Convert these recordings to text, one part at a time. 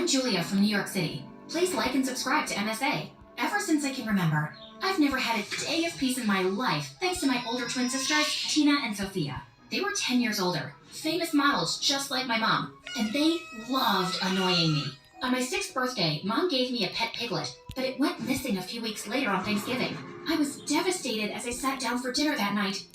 I'm Julia from New York City. Please like and subscribe to MSA. Ever since I can remember, I've never had a day of peace in my life thanks to my older twin sisters, Tina and Sophia. They were 10 years older, famous models just like my mom, and they loved annoying me. On my 6th birthday, Mom gave me a pet piglet, but it went missing a few weeks later on Thanksgiving. I was devastated as I sat down for dinner that night.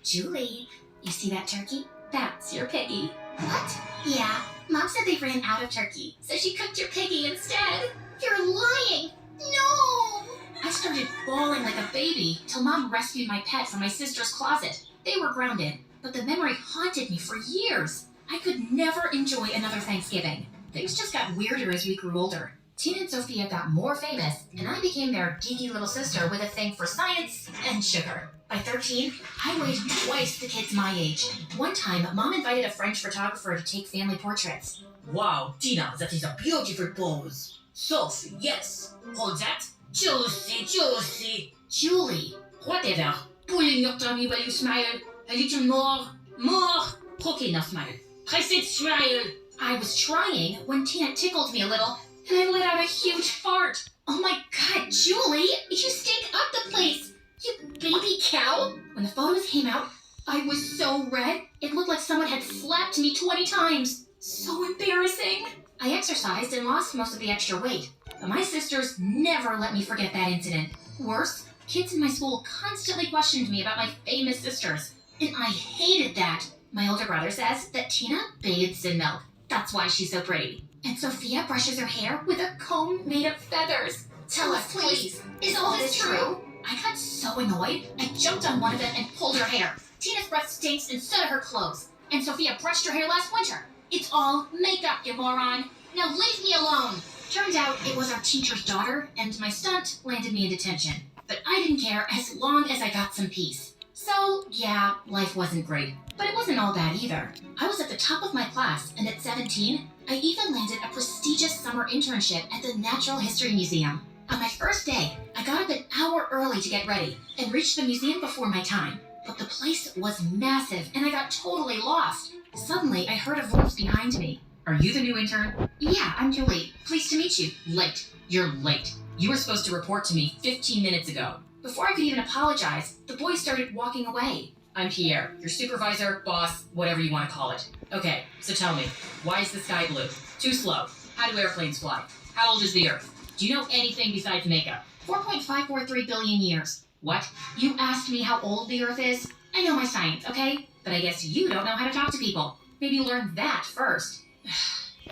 Julie, you see that turkey? That's your piggy. What? Yeah, Mom said they ran out of turkey, so she cooked your piggy instead. You're lying! No! I started bawling like a baby till Mom rescued my pet from my sister's closet. They were grounded, but the memory haunted me for years. I could never enjoy another Thanksgiving. Things just got weirder as we grew older. Tina and Sophia got more famous, and I became their geeky little sister with a thing for science and sugar. By 13, I weighed twice the kids my age. One time, Mom invited a French photographer to take family portraits. Wow, Tina, that is a beautiful pose. Sophie, yes. Hold that. Juicy, juicy. Julie. Whatever. Pulling your tummy while you smile. A little more. More. Okay, now smile. Press it, smile. I was trying when Tina tickled me a little, and I let out a huge fart. Oh my God, Julie, you stink up the place. You baby cow. When the photos came out, I was so red, it looked like someone had slapped me 20 times. So embarrassing. I exercised and lost most of the extra weight, but my sisters never let me forget that incident. Worse, kids in my school constantly questioned me about my famous sisters, and I hated that. My older brother says that Tina bathes in milk. That's why she's so pretty. And Sophia brushes her hair with a comb made of feathers. Tell us, please. Is all this true? I got so annoyed, I jumped on one of them and pulled her hair. Tina's breath stinks and so do her clothes. And Sophia brushed her hair last winter. It's all makeup, you moron. Now leave me alone. Turned out it was our teacher's daughter, and my stunt landed me in detention. But I didn't care as long as I got some peace. So, yeah, life wasn't great. But it wasn't all bad either. I was at the top of my class, and at 17, I even landed a prestigious summer internship at the Natural History Museum. On my first day, I got up an hour early to get ready and reached the museum before my time. But the place was massive, and I got totally lost. Suddenly, I heard a voice behind me. Are you the new intern? Yeah, I'm Julie. Pleased to meet you. Late. You're late. You were supposed to report to me 15 minutes ago. Before I could even apologize, the boy started walking away. I'm Pierre, your supervisor, boss, whatever you want to call it. Okay, so tell me, why is the sky blue? Too slow. How do airplanes fly? How old is the Earth? Do you know anything besides makeup? 4.543 billion years. What? You asked me how old the Earth is? I know my science, okay? But I guess you don't know how to talk to people. Maybe learn that first.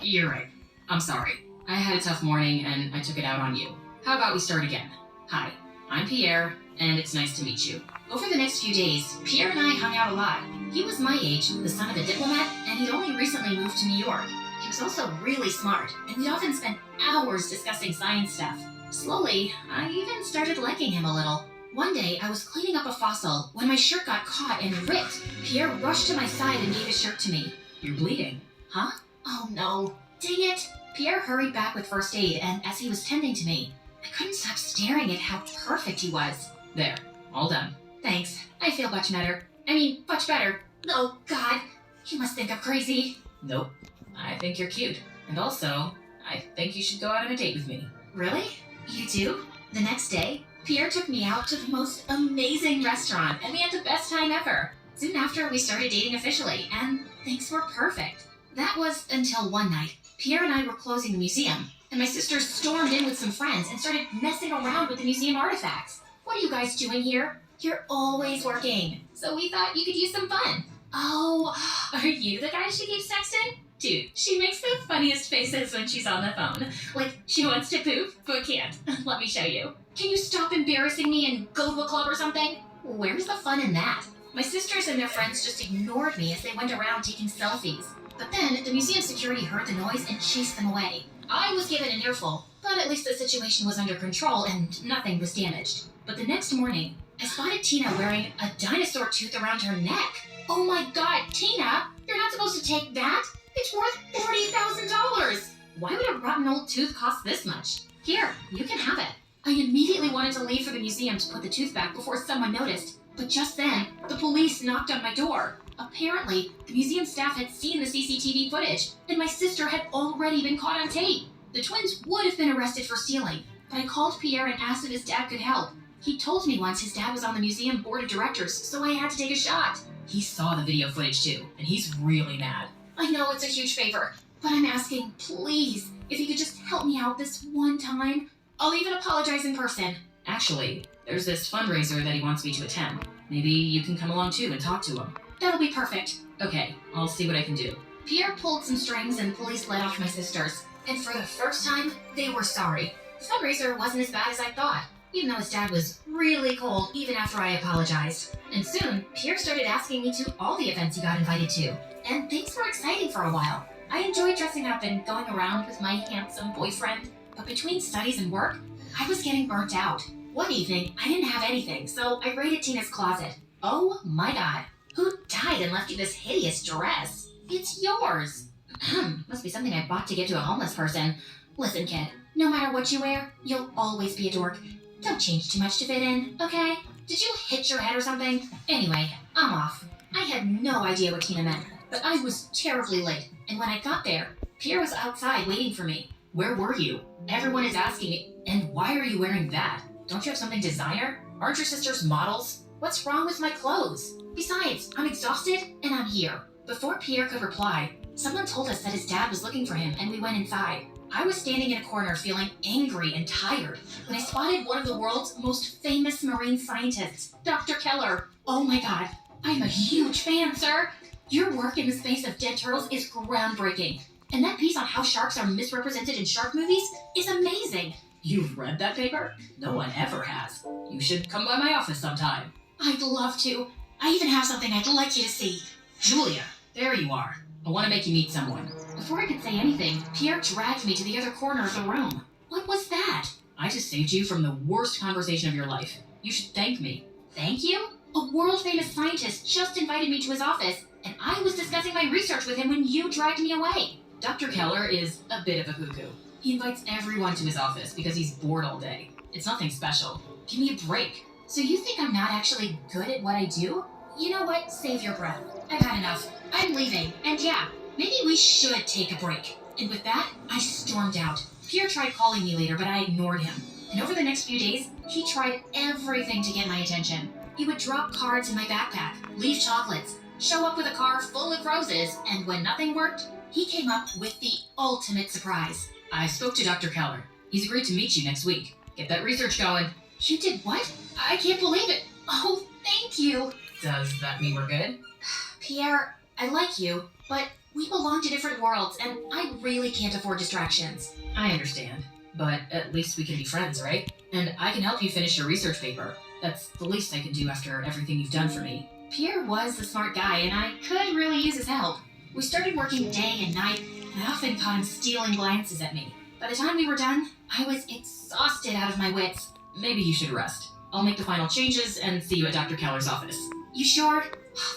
You're right. I'm sorry. I had a tough morning and I took it out on you. How about we start again? Hi, I'm Pierre, and it's nice to meet you. Over the next few days, Pierre and I hung out a lot. He was my age, the son of a diplomat, and he'd only recently moved to New York. He was also really smart, and we'd often spend hours discussing science stuff. Slowly, I even started liking him a little. One day, I was cleaning up a fossil when my shirt got caught and ripped. Pierre rushed to my side and gave his shirt to me. You're bleeding. Huh? Oh no. Dang it! Pierre hurried back with first aid, and as he was tending to me, I couldn't stop staring at how perfect he was. There. All done. Thanks. I feel much better. Much better. Oh, God. You must think I'm crazy. Nope. I think you're cute. And also, I think you should go out on a date with me. Really? You do? The next day, Pierre took me out to the most amazing restaurant, and we had the best time ever. Soon after, we started dating officially, and things were perfect. That was until one night. Pierre and I were closing the museum, and my sisters stormed in with some friends and started messing around with the museum artifacts. What are you guys doing here? You're always working. So we thought you could use some fun. Oh, are you the guy she keeps texting? Dude, she makes the funniest faces when she's on the phone. Like she wants to poop, but can't. Let me show you. Can you stop embarrassing me and go to a club or something? Where's the fun in that? My sisters and their friends just ignored me as they went around taking selfies. But then the museum security heard the noise and chased them away. I was given an earful, but at least the situation was under control and nothing was damaged. But the next morning, I spotted Tina wearing a dinosaur tooth around her neck. Oh my God, Tina! You're not supposed to take that! It's worth $40,000! Why would a rotten old tooth cost this much? Here, you can have it. I immediately wanted to leave for the museum to put the tooth back before someone noticed. But just then, the police knocked on my door. Apparently, the museum staff had seen the CCTV footage, and my sister had already been caught on tape. The twins would have been arrested for stealing, but I called Pierre and asked if his dad could help. He told me once his dad was on the museum board of directors, so I had to take a shot. He saw the video footage too, and he's really mad. I know it's a huge favor, but I'm asking, please, if you could just help me out this one time. I'll even apologize in person. Actually, there's this fundraiser that he wants me to attend. Maybe you can come along too and talk to him. That'll be perfect. Okay, I'll see what I can do. Pierre pulled some strings and police let off my sisters. And for the first time, they were sorry. The fundraiser wasn't as bad as I thought, even though his dad was really cold even after I apologized. And soon, Pierre started asking me to all the events he got invited to. And things were exciting for a while. I enjoyed dressing up and going around with my handsome boyfriend. But between studies and work, I was getting burnt out. One evening, I didn't have anything, so I raided Tina's closet. Oh my god. Who died and left you this hideous dress? It's yours. Must be something I bought to give to a homeless person. Listen, kid, no matter what you wear, you'll always be a dork. Don't change too much to fit in, okay? Did you hit your head or something? Anyway, I'm off. I had no idea what Tina meant, but I was terribly late, and when I got there, Pierre was outside waiting for me. Where were you? Everyone is asking me, and why are you wearing that? Don't you have something designer? Aren't your sisters models? What's wrong with my clothes? Besides, I'm exhausted and I'm here. Before Pierre could reply, someone told us that his dad was looking for him and we went inside. I was standing in a corner feeling angry and tired when I spotted one of the world's most famous marine scientists, Dr. Keller. Oh my god, I'm a huge fan, sir. Your work in the space of dead turtles is groundbreaking. And that piece on how sharks are misrepresented in shark movies is amazing. You've read that paper? No one ever has. You should come by my office sometime. I'd love to. I even have something I'd like you to see. Julia, there you are. I want to make you meet someone. Before I could say anything, Pierre dragged me to the other corner of the room. What was that? I just saved you from the worst conversation of your life. You should thank me. Thank you? A world-famous scientist just invited me to his office, and I was discussing my research with him when you dragged me away. Dr. Keller is a bit of a cuckoo. He invites everyone to his office because he's bored all day. It's nothing special. Give me a break. So you think I'm not actually good at what I do? You know what? Save your breath. I've had enough. I'm leaving. And yeah, maybe we should take a break. And with that, I stormed out. Pierre tried calling me later, but I ignored him. And over the next few days, he tried everything to get my attention. He would drop cards in my backpack, leave chocolates, show up with a car full of roses, and when nothing worked, he came up with the ultimate surprise. I spoke to Dr. Keller. He's agreed to meet you next week. Get that research going. You did what? I can't believe it. Oh, thank you. Does that mean we're good? Pierre, I like you, but we belong to different worlds, and I really can't afford distractions. I understand. But at least we can be friends, right? And I can help you finish your research paper. That's the least I can do after everything you've done for me. Pierre was the smart guy, and I could really use his help. We started working day and night, and I often caught him stealing glances at me. By the time we were done, I was exhausted out of my wits. Maybe you should rest. I'll make the final changes and see you at Dr. Keller's office. You sure?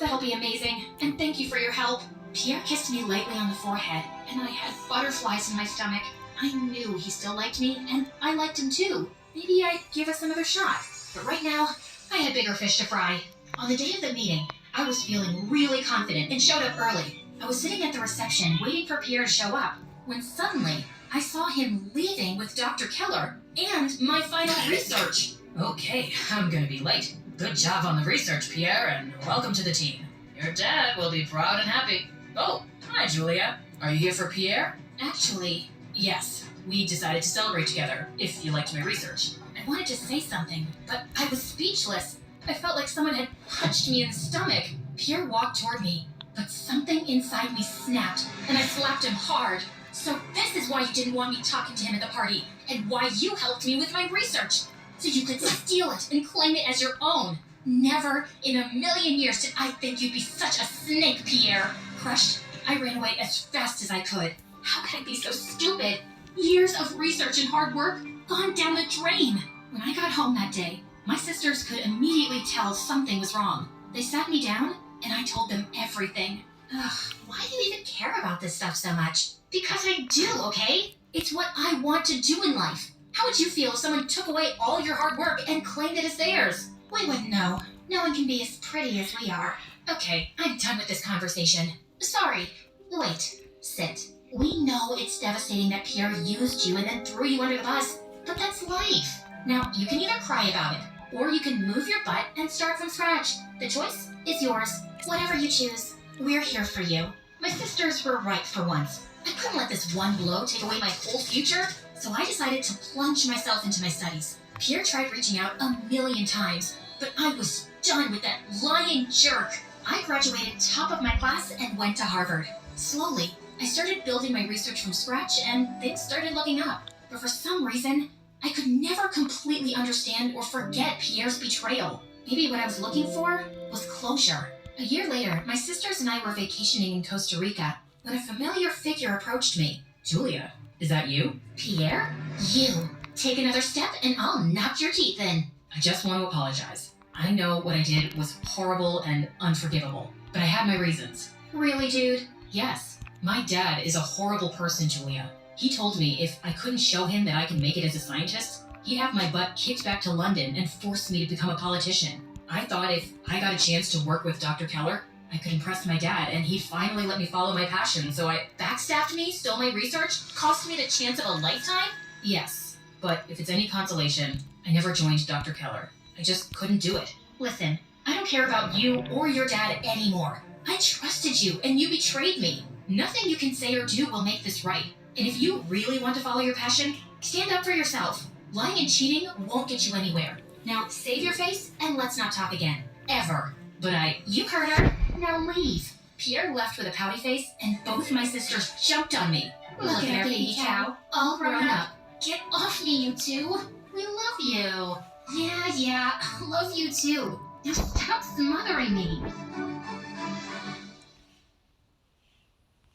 That'll be amazing, and thank you for your help. Pierre kissed me lightly on the forehead, and I had butterflies in my stomach. I knew he still liked me, and I liked him too. Maybe I'd give us another shot. But right now, I had bigger fish to fry. On the day of the meeting, I was feeling really confident and showed up early. I was sitting at the reception waiting for Pierre to show up, when suddenly, I saw him leaving with Dr. Keller and my final research. Okay, I'm gonna be late. Good job on the research, Pierre, and welcome to the team. Your dad will be proud and happy. Oh, hi, Julia. Are you here for Pierre? Actually, Yes, we decided to celebrate together, if you liked my research. I wanted to say something, but I was speechless. I felt like someone had punched me in the stomach. Pierre walked toward me, but something inside me snapped, and I slapped him hard. So this is why you didn't want me talking to him at the party, and why you helped me with my research. So you could steal it and claim it as your own. Never in a million years did I think you'd be such a snake, Pierre. Crushed, I ran away as fast as I could. How could I be so stupid? Years of research and hard work gone down the drain. When I got home that day, my sisters could immediately tell something was wrong. They sat me down, and I told them everything. Ugh, why do you even care about this stuff so much? Because I do, okay? It's what I want to do in life. How would you feel if someone took away all your hard work and claimed it as theirs? We wouldn't know. No one can be as pretty as we are. Okay, I'm done with this conversation. Sorry. Wait. Sit. We know it's devastating that Pierre used you and then threw you under the bus, but that's life. Now, you can either cry about it, or you can move your butt and start from scratch. The choice is yours. Whatever you choose, we're here for you. My sisters were right for once. I couldn't let this one blow take away my whole future, so I decided to plunge myself into my studies. Pierre tried reaching out 1,000,000 times, but I was done with that lying jerk. I graduated top of my class and went to Harvard. Slowly, I started building my research from scratch and things started looking up. But for some reason, I could never completely understand or forget Pierre's betrayal. Maybe what I was looking for was closure. A year later, my sisters and I were vacationing in Costa Rica when a familiar figure approached me. Julia, is that you? Pierre? You. Take another step and I'll knock your teeth in. I just want to apologize. I know what I did was horrible and unforgivable, but I had my reasons. Really, dude? Yes, my dad is a horrible person, Julia. He told me if I couldn't show him that I can make it as a scientist, he'd have my butt kicked back to London and force me to become a politician. I thought if I got a chance to work with Dr. Keller, I could impress my dad and he'd finally let me follow my passion, so I Backstabbed me, stole my research, cost me the chance of a lifetime? Yes, but if it's any consolation, I never joined Dr. Keller. I just couldn't do it. Listen, I don't care about you or your dad anymore. I trusted you and you betrayed me. Nothing you can say or do will make this right. And if you really want to follow your passion, stand up for yourself. Lying and cheating won't get you anywhere. Now save your face and let's not talk again. Ever. But You heard her. Now leave. Pierre left with a pouty face and both my sisters jumped on me. Look at our baby cow, all grown up. Get off me, you two. We love you. Yeah, love you too. Now stop smothering me.